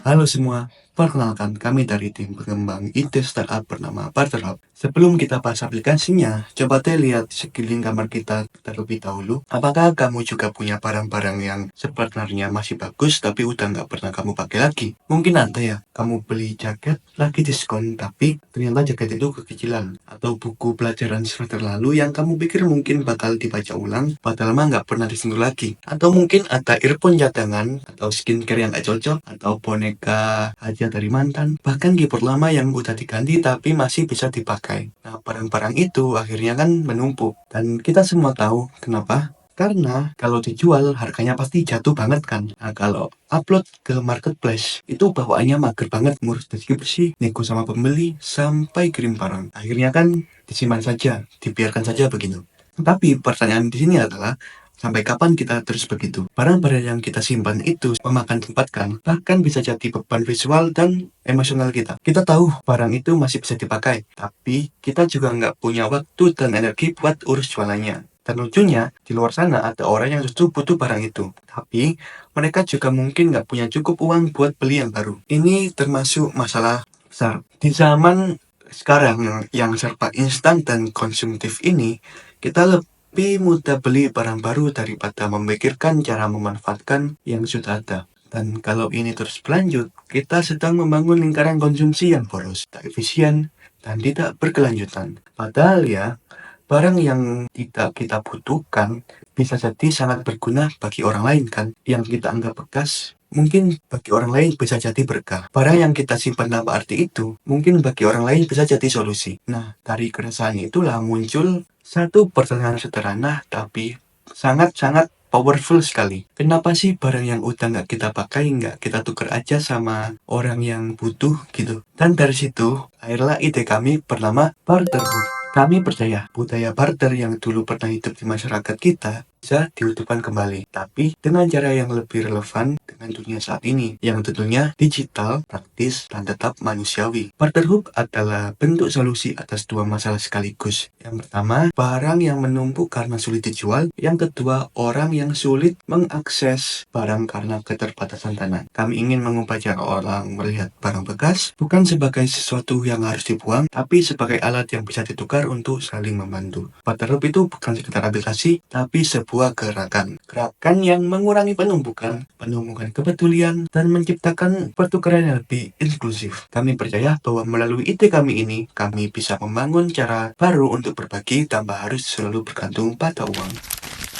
Halo semua, perkenalkan kami dari tim pengembang ide startup bernama Barterhub. Sebelum kita bahas aplikasinya, coba deh lihat sekeliling kamar kita terlebih dahulu. Apakah kamu juga punya barang-barang yang sebenarnya masih bagus tapi udah nggak pernah kamu pakai lagi? Mungkin ada ya, kamu beli jaket lagi diskon tapi ternyata jaket itu kekecilan. Atau buku pelajaran semester lalu yang kamu pikir mungkin bakal dibaca ulang, padahal mah nggak pernah disentuh lagi. Atau mungkin ada earphone cadangan, atau skincare yang nggak cocok, atau boneka hadiah dari mantan, bahkan keyboard lama yang udah diganti tapi masih bisa dipakai. Nah, barang-barang itu akhirnya kan menumpuk. Dan kita semua tahu kenapa? Karena kalau dijual harganya pasti jatuh banget kan. Nah, kalau upload ke marketplace itu bawaannya mager banget, ngurus bersih-bersih, nego sama pembeli, sampai kirim barang. Akhirnya kan disimpan saja, dibiarkan saja begitu. Tapi pertanyaan di sini adalah, sampai kapan kita terus begitu? Barang-barang yang kita simpan itu memakan tempat kan, bahkan bisa jadi beban visual dan emosional kita. Kita tahu barang itu masih bisa dipakai, tapi kita juga nggak punya waktu dan energi buat urus jualannya. Dan lucunya, di luar sana ada orang yang justru butuh barang itu. Tapi, mereka juga mungkin nggak punya cukup uang buat beli yang baru. Ini termasuk masalah besar. Di zaman sekarang yang serba instan dan konsumtif ini, kita lebih mudah beli barang baru daripada memikirkan cara memanfaatkan yang sudah ada. Dan kalau ini terus berlanjut, kita sedang membangun lingkaran konsumsi yang boros, tak efisien, dan tidak berkelanjutan. Padahal ya, barang yang tidak kita butuhkan bisa jadi sangat berguna bagi orang lain kan. Yang kita anggap bekas, mungkin bagi orang lain bisa jadi berkah. Barang yang kita simpan tanpa arti itu, mungkin bagi orang lain bisa jadi solusi. Nah, dari keresahan itulah muncul satu pertanyaan sederhana tapi sangat-sangat powerful sekali. Kenapa sih barang yang udah nggak kita pakai nggak kita tuker aja sama orang yang butuh gitu? Dan dari situ, akhirnya ide kami bernama Barterhood. Kami percaya budaya barter yang dulu pernah hidup di masyarakat kita bisa dihidupkan kembali, tapi dengan cara yang lebih relevan dengan dunia saat ini, yang tentunya digital, praktis, dan tetap manusiawi. Barterhood adalah bentuk solusi atas dua masalah sekaligus. Yang pertama, barang yang menumpuk karena sulit dijual. Yang kedua, orang yang sulit mengakses barang karena keterbatasan dana. Kami ingin mengubah cara orang melihat barang bekas, bukan sebagai sesuatu yang harus dibuang, tapi sebagai alat yang bisa ditukar untuk saling membantu. Barterhood itu bukan sekedar aplikasi, tapi sebuah gerakan. Gerakan yang mengurangi penumpukan, menumbuhkan kepedulian, dan menciptakan pertukaran yang lebih inklusif. Kami percaya bahwa melalui ide kami ini, kami bisa membangun cara baru untuk berbagi tanpa harus selalu bergantung pada uang.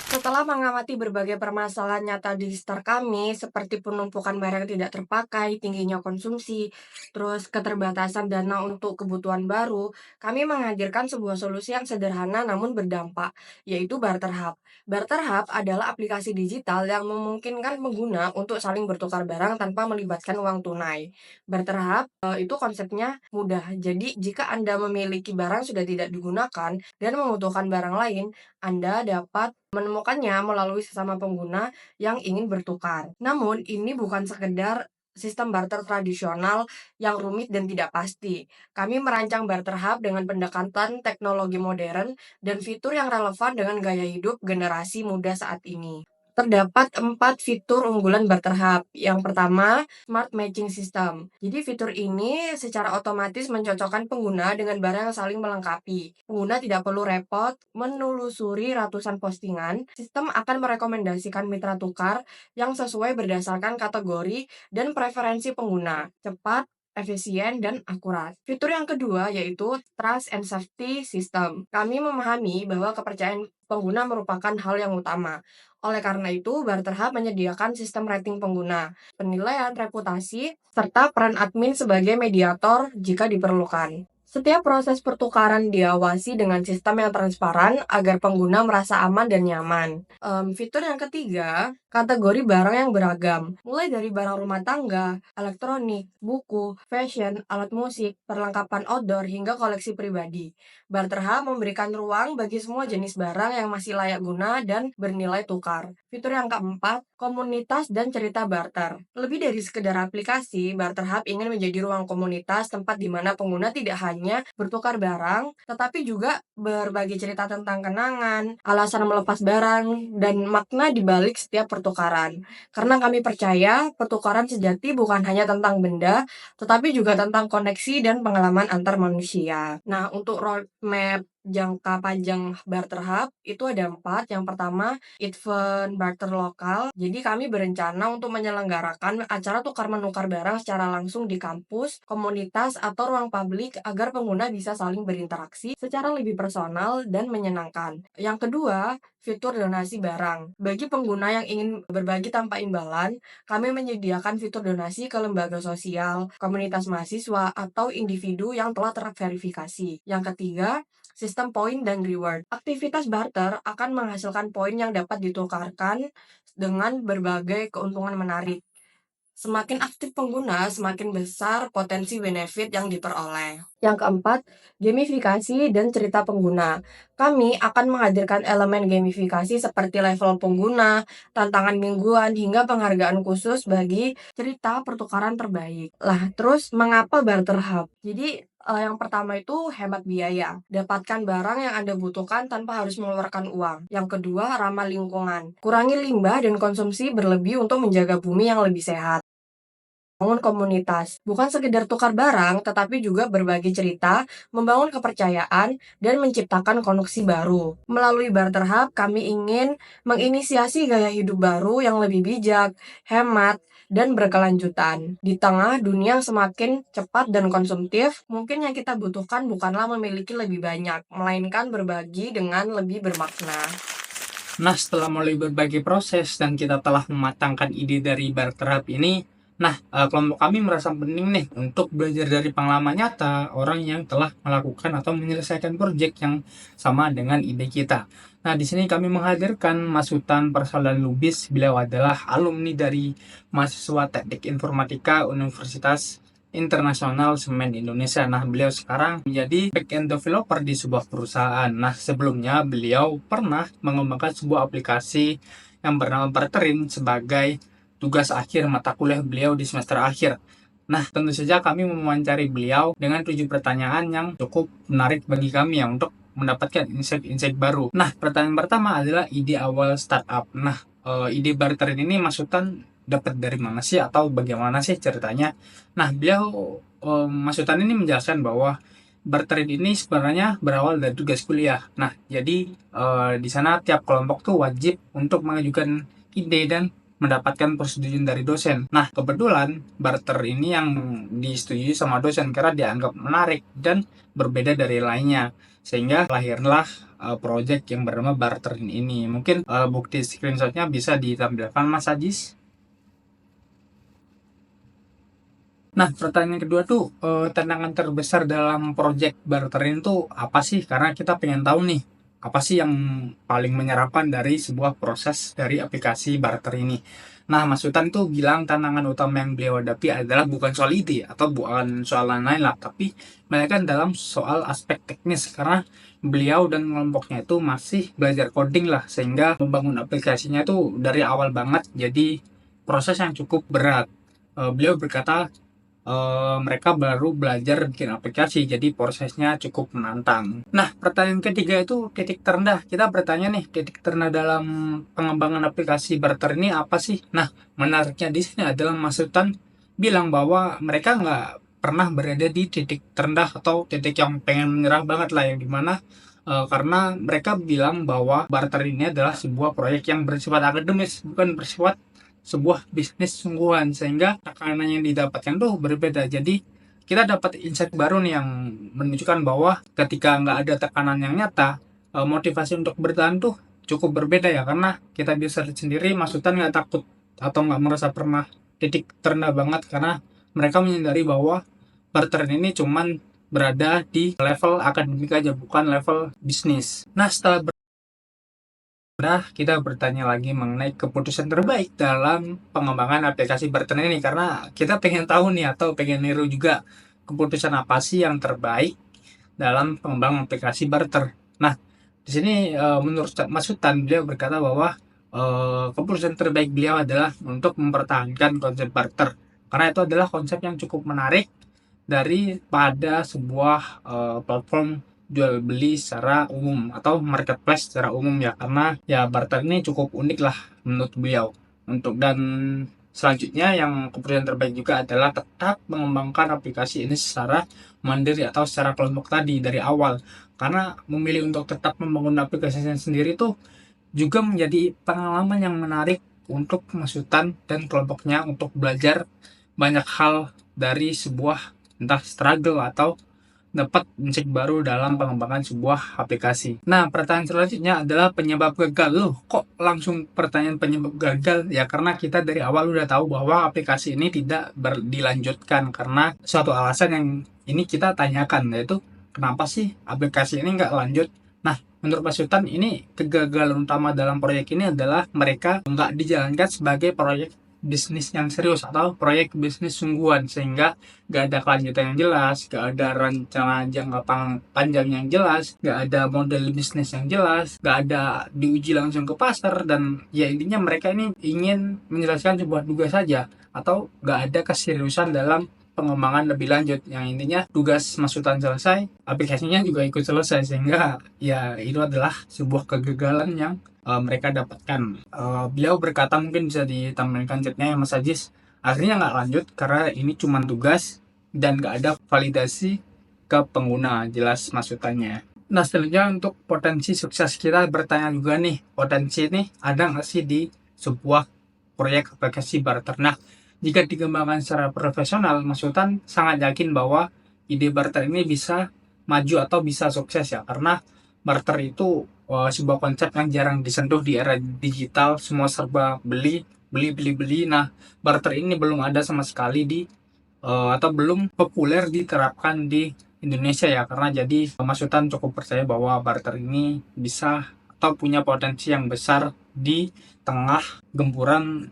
Setelah mengamati berbagai permasalahan nyata di sekitar kami, seperti penumpukan barang yang tidak terpakai, tingginya konsumsi, terus keterbatasan dana untuk kebutuhan baru, kami menghadirkan sebuah solusi yang sederhana namun berdampak, yaitu Barter Hub. Barter Hub adalah aplikasi digital yang memungkinkan pengguna untuk saling bertukar barang tanpa melibatkan uang tunai. Barter Hub itu konsepnya mudah. Jadi, jika Anda memiliki barang sudah tidak digunakan dan membutuhkan barang lain, Anda dapat menemukannya melalui sesama pengguna yang ingin bertukar. Namun, ini bukan sekedar sistem barter tradisional yang rumit dan tidak pasti. Kami merancang Barter Hub dengan pendekatan teknologi modern dan fitur yang relevan dengan gaya hidup generasi muda saat ini. Terdapat 4 fitur unggulan Barter Hub. Yang pertama, Smart Matching System. Jadi fitur ini secara otomatis mencocokkan pengguna dengan barang yang saling melengkapi. Pengguna tidak perlu repot menelusuri ratusan postingan. Sistem akan merekomendasikan mitra tukar yang sesuai berdasarkan kategori dan preferensi pengguna. Cepat, efisien, dan akurat. Fitur yang kedua yaitu Trust and Safety System. Kami memahami bahwa kepercayaan pengguna merupakan hal yang utama. Oleh karena itu, Barter Hub menyediakan sistem rating pengguna, penilaian reputasi, serta peran admin sebagai mediator jika diperlukan. Setiap proses pertukaran diawasi dengan sistem yang transparan agar pengguna merasa aman dan nyaman. Fitur yang ketiga, kategori barang yang beragam, mulai dari barang rumah tangga, elektronik, buku, fashion, alat musik, perlengkapan outdoor, hingga koleksi pribadi. Barter Hub memberikan ruang bagi semua jenis barang yang masih layak guna dan bernilai tukar. Fitur yang keempat, komunitas dan cerita barter. Lebih dari sekedar aplikasi, Barter Hub ingin menjadi ruang komunitas tempat di mana pengguna tidak hanya bertukar barang, tetapi juga berbagi cerita tentang kenangan, alasan melepas barang, dan makna di balik setiap pertukaran. Karena kami percaya, pertukaran sejati bukan hanya tentang benda, tetapi juga tentang koneksi dan pengalaman antar manusia. Nah, untuk roadmap jangka panjang Barter Hub itu ada 4. Yang pertama, event barter lokal. Jadi kami berencana untuk menyelenggarakan acara tukar-menukar barang secara langsung di kampus, komunitas, atau ruang publik agar pengguna bisa saling berinteraksi secara lebih personal dan menyenangkan. Yang kedua, fitur donasi barang. Bagi pengguna yang ingin berbagi tanpa imbalan, kami menyediakan fitur donasi ke lembaga sosial, komunitas mahasiswa, atau individu yang telah terverifikasi. Yang ketiga, sistem poin dan reward. Aktivitas barter akan menghasilkan poin yang dapat ditukarkan dengan berbagai keuntungan menarik. Semakin aktif pengguna, semakin besar potensi benefit yang diperoleh. Yang keempat, gamifikasi dan cerita pengguna. Kami akan menghadirkan elemen gamifikasi seperti level pengguna, tantangan mingguan, hingga penghargaan khusus bagi cerita pertukaran terbaik. Lah, terus mengapa Barter Hub? Jadi, yang pertama itu hemat biaya. Dapatkan barang yang Anda butuhkan tanpa harus mengeluarkan uang. Yang kedua, ramah lingkungan. Kurangi limbah dan konsumsi berlebih untuk menjaga bumi yang lebih sehat. Bangun komunitas, bukan sekedar tukar barang, tetapi juga berbagi cerita, membangun kepercayaan, dan menciptakan koneksi baru. Melalui Barter Hub, kami ingin menginisiasi gaya hidup baru yang lebih bijak, hemat, dan berkelanjutan. Di tengah dunia yang semakin cepat dan konsumtif, mungkin yang kita butuhkan bukanlah memiliki lebih banyak, melainkan berbagi dengan lebih bermakna. Nah, setelah melalui berbagai proses dan kita telah mematangkan ide dari Barter Hub ini, kelompok kami merasa penting nih untuk belajar dari pengalaman nyata orang yang telah melakukan atau menyelesaikan proyek yang sama dengan ide kita. Nah, di sini kami menghadirkan Mas Sultan Persaudan Lubis. Beliau adalah alumni dari mahasiswa Teknik Informatika Universitas Internasional Semen Indonesia. Nah, beliau sekarang menjadi back-end developer di sebuah perusahaan. Nah, sebelumnya beliau pernah mengembangkan sebuah aplikasi yang bernama Barterin sebagai tugas akhir mata kuliah beliau di semester akhir. Nah, tentu saja kami mewawancari beliau dengan 7 pertanyaan yang cukup menarik bagi kami ya untuk mendapatkan insight-insight baru. Nah, pertanyaan pertama adalah ide awal startup. Nah, ide Barterin ini Mas Sultan dapat dari mana sih atau bagaimana sih ceritanya? Nah, beliau Mas Sultan ini menjelaskan bahwa Barterin ini sebenarnya berawal dari tugas kuliah. Nah, jadi di sana tiap kelompok tuh wajib untuk mengajukan ide dan mendapatkan persetujuan dari dosen. Nah, kebetulan barter ini yang disetujui sama dosen karena dianggap menarik dan berbeda dari lainnya. Sehingga lahirlah project yang bernama Barterin ini. Mungkin bukti screenshotnya bisa ditampilkan Mas Ajis. Nah, pertanyaan kedua tuh, tantangan terbesar dalam project Barterin tuh apa sih? Karena kita pengen tahu nih, apa sih yang paling menyerapkan dari sebuah proses dari aplikasi barter ini. Nah, Mas Sultan tuh bilang tantangan utama yang beliau hadapi adalah bukan soal ide atau bukan soal lain-lain lah, tapi melainkan dalam soal aspek teknis karena beliau dan kelompoknya itu masih belajar coding lah, sehingga membangun aplikasinya tuh dari awal banget jadi proses yang cukup berat. Beliau berkata mereka baru belajar bikin aplikasi, jadi prosesnya cukup menantang. Nah, pertanyaan ketiga itu titik terendah. Kita bertanya nih, titik terendah dalam pengembangan aplikasi barter ini apa sih? Nah, menariknya di sini adalah Mas Sultan bilang bahwa mereka nggak pernah berada di titik terendah atau titik yang pengen menyerah banget lah, yang dimana karena mereka bilang bahwa barter ini adalah sebuah proyek yang bersifat akademis, bukan bersifat sebuah bisnis sungguhan, sehingga tekanan yang didapatkan tuh berbeda. Jadi kita dapat insight baru nih yang menunjukkan bahwa ketika nggak ada tekanan yang nyata, motivasi untuk bertahan tuh cukup berbeda ya, karena kita bisa lihat sendiri maksudnya nggak takut atau nggak merasa pernah titik terendah banget karena mereka menyadari bahwa barter ini cuman berada di level akademik aja, bukan level bisnis. Nah, setelah kita bertanya lagi mengenai keputusan terbaik dalam pengembangan aplikasi barter ini karena kita pengen tahu nih atau pengen niru juga keputusan apa sih yang terbaik dalam pengembangan aplikasi barter. Nah, di sini menurut Mas Sultan, beliau berkata bahwa keputusan terbaik beliau adalah untuk mempertahankan konsep barter, karena itu adalah konsep yang cukup menarik daripada sebuah platform jual beli secara umum atau marketplace secara umum ya, karena ya barter ini cukup unik lah menurut beliau. Dan selanjutnya yang keputusan terbaik juga adalah tetap mengembangkan aplikasi ini secara mandiri atau secara kelompok tadi dari awal, karena memilih untuk tetap membangun aplikasinya sendiri tuh juga menjadi pengalaman yang menarik untuk Masutan dan kelompoknya untuk belajar banyak hal dari sebuah entah struggle atau dapat insight baru dalam pengembangan sebuah aplikasi. Nah, pertanyaan selanjutnya adalah penyebab gagal. Loh, kok langsung pertanyaan penyebab gagal? Ya, karena kita dari awal udah tahu bahwa aplikasi ini tidak dilanjutkan karena suatu alasan yang ini kita tanyakan, yaitu kenapa sih aplikasi ini nggak lanjut? Nah, menurut Mas Sultan, ini kegagalan utama dalam proyek ini adalah mereka nggak dijalankan sebagai proyek bisnis yang serius atau proyek bisnis sungguhan, sehingga gak ada kelanjutan yang jelas, gak ada rencana jangka panjang yang jelas, gak ada model bisnis yang jelas, gak ada diuji langsung ke pasar, dan ya intinya mereka ini ingin menjelaskan sebuah tugas saja atau gak ada keseriusan dalam pengembangan lebih lanjut, yang intinya tugas masukan selesai, aplikasinya juga ikut selesai, sehingga ya itu adalah sebuah kegagalan yang mereka dapatkan. Beliau berkata, mungkin bisa ditampilkan chatnya ya Mas Ajis, akhirnya nggak lanjut karena ini cuma tugas dan nggak ada validasi ke pengguna, jelas masukannya. Nah, selanjutnya untuk potensi sukses, kita bertanya juga nih, potensi ini ada nggak sih di sebuah proyek aplikasi barter? Nah, jika dikembangkan secara profesional, Mas Sultan sangat yakin bahwa ide barter ini bisa maju atau bisa sukses ya, karena barter itu sebuah konsep yang jarang disentuh di era digital, semua serba beli. Nah, barter ini belum ada sama sekali atau belum populer diterapkan di Indonesia ya, karena jadi Mas Sultan cukup percaya bahwa barter ini bisa atau punya potensi yang besar di tengah gempuran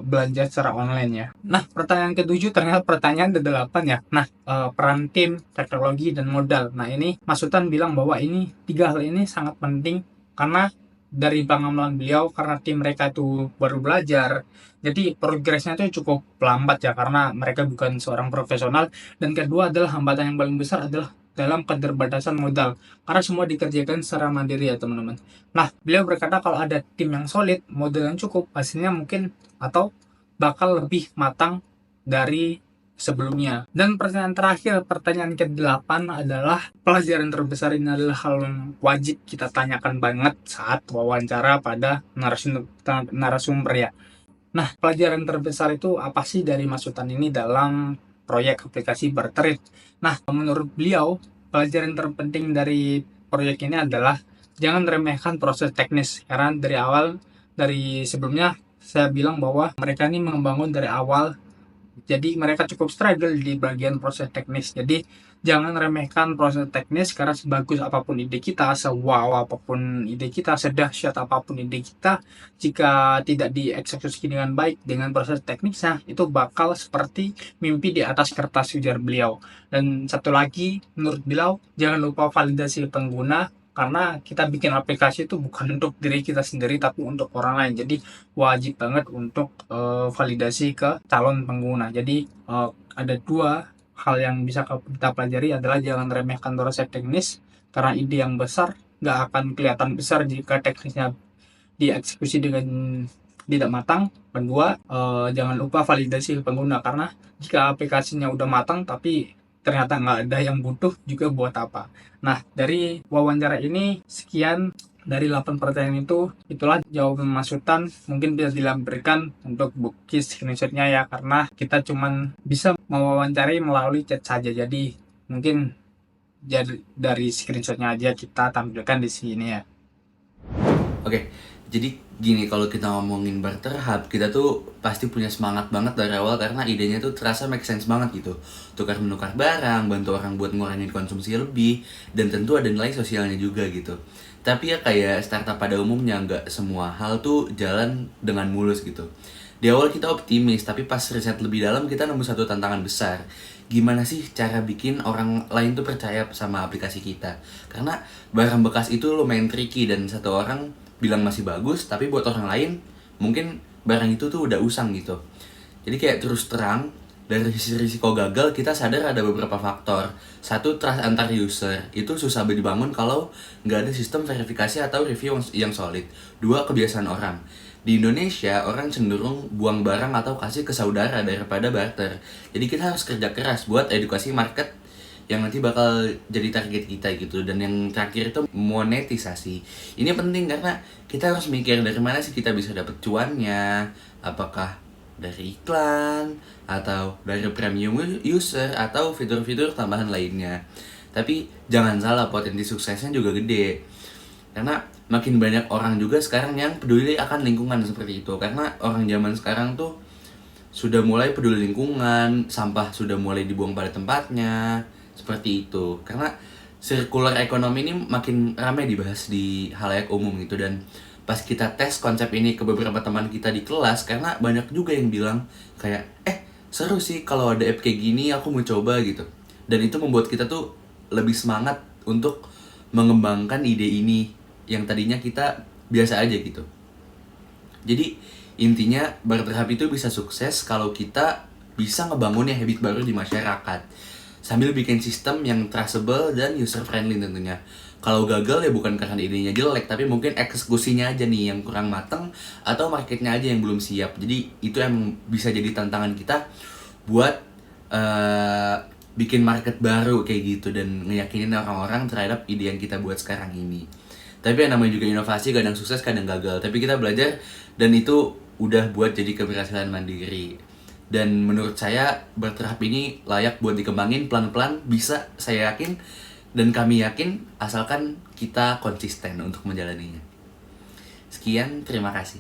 belanja secara online ya. Nah, pertanyaan ke-7 ternyata pertanyaan ke-8 ya. Nah, peran tim, teknologi, dan modal. Nah, ini Mas Sultan bilang bahwa ini 3 hal ini sangat penting karena dari pengalaman beliau, karena tim mereka itu baru belajar, jadi progresnya itu cukup lambat ya, karena mereka bukan seorang profesional. Dan kedua adalah hambatan yang paling besar adalah dalam keterbatasan modal, karena semua dikerjakan secara mandiri ya teman-teman. Nah, beliau berkata kalau ada tim yang solid, modal yang cukup, hasilnya mungkin atau bakal lebih matang dari sebelumnya. Dan pertanyaan terakhir, pertanyaan ke-8 adalah, pelajaran terbesar ini adalah hal yang wajib kita tanyakan banget saat wawancara pada narasumber ya. Nah, pelajaran terbesar itu apa sih dari Mas Sultan ini dalam proyek aplikasi barter? Nah, menurut beliau, pelajaran terpenting dari proyek ini adalah jangan remehkan proses teknis, karena dari sebelumnya saya bilang bahwa mereka ini membangun dari awal, jadi mereka cukup struggle di bagian proses teknis. Jadi jangan remehkan proses teknis, karena sebagus apapun ide kita, sewow apapun ide kita, sedahsyat apapun ide kita, jika tidak dieksekusi dengan baik dengan proses teknisnya, itu bakal seperti mimpi di atas kertas, ujar beliau. Dan satu lagi, menurut beliau, jangan lupa validasi pengguna, karena kita bikin aplikasi itu bukan untuk diri kita sendiri tapi untuk orang lain. Jadi wajib banget untuk validasi ke calon pengguna. Jadi ada 2 hal yang bisa kita pelajari, adalah jangan remehkan proses teknis, karena ide yang besar nggak akan kelihatan besar jika teknisnya dieksekusi dengan tidak matang. Kedua, jangan lupa validasi ke pengguna, karena jika aplikasinya udah matang tapi ternyata nggak ada yang butuh, juga buat apa. Nah, dari wawancara ini sekian dari 8 pertanyaan itu, itulah jawaban Mas Sultan. Mungkin bisa dilampirkan untuk bukti screenshotnya ya, karena kita cuman bisa mewawancarai melalui chat saja. Jadi mungkin dari screenshotnya aja kita tampilkan di sini ya. Oke, jadi gini, kalau kita ngomongin barter hub, kita tuh pasti punya semangat banget dari awal karena idenya tuh terasa make sense banget gitu. Tukar menukar barang, bantu orang buat ngurangin konsumsi lebih, dan tentu ada nilai sosialnya juga gitu. Tapi ya kayak startup pada umumnya, nggak semua hal tuh jalan dengan mulus gitu. Di awal kita optimis, tapi pas riset lebih dalam kita nemu satu tantangan besar, gimana sih cara bikin orang lain tuh percaya sama aplikasi kita. Karena barang bekas itu lumayan tricky dan satu orang bilang masih bagus, tapi buat orang lain mungkin barang itu tuh udah usang gitu. Jadi kayak terus terang, dari sisi risiko gagal kita sadar ada beberapa faktor. Satu, trust antar user. Itu susah dibangun kalau nggak ada sistem verifikasi atau review yang solid. Dua, kebiasaan orang. Di Indonesia, orang cenderung buang barang atau kasih ke saudara daripada barter. Jadi kita harus kerja keras buat edukasi market yang nanti bakal jadi target kita gitu. Dan yang terakhir itu monetisasi. Ini penting karena kita harus mikir dari mana sih kita bisa dapet cuannya. Apakah dari iklan, atau dari premium user, atau fitur-fitur tambahan lainnya. Tapi jangan salah, potensi suksesnya juga gede. Karena makin banyak orang juga sekarang yang peduli akan lingkungan seperti itu. Karena orang zaman sekarang tuh sudah mulai peduli lingkungan, sampah sudah mulai dibuang pada tempatnya, seperti itu. Karena circular economy ini makin ramai dibahas di halayak umum gitu. Dan pas kita tes konsep ini ke beberapa teman kita di kelas, karena banyak juga yang bilang kayak, seru sih kalau ada app kayak gini, aku mau coba gitu. Dan itu membuat kita tuh lebih semangat untuk mengembangkan ide ini yang tadinya kita biasa aja gitu. Jadi intinya barter hub itu bisa sukses kalau kita bisa ngebangun habit baru di masyarakat sambil bikin sistem yang trustable dan user friendly tentunya. Kalau gagal ya bukan karena idenya jelek, tapi mungkin eksekusinya aja nih yang kurang mateng atau marketnya aja yang belum siap. Jadi itu yang bisa jadi tantangan kita buat bikin market baru kayak gitu dan ngeyakinin orang-orang terhadap ide yang kita buat sekarang ini. Tapi yang namanya juga inovasi, kadang sukses kadang gagal. Tapi kita belajar dan itu udah buat jadi keberhasilan mandiri. Dan menurut saya barter hub ini layak buat dikembangin pelan-pelan, bisa, saya yakin dan kami yakin, asalkan kita konsisten untuk menjalaninya. Sekian, terima kasih.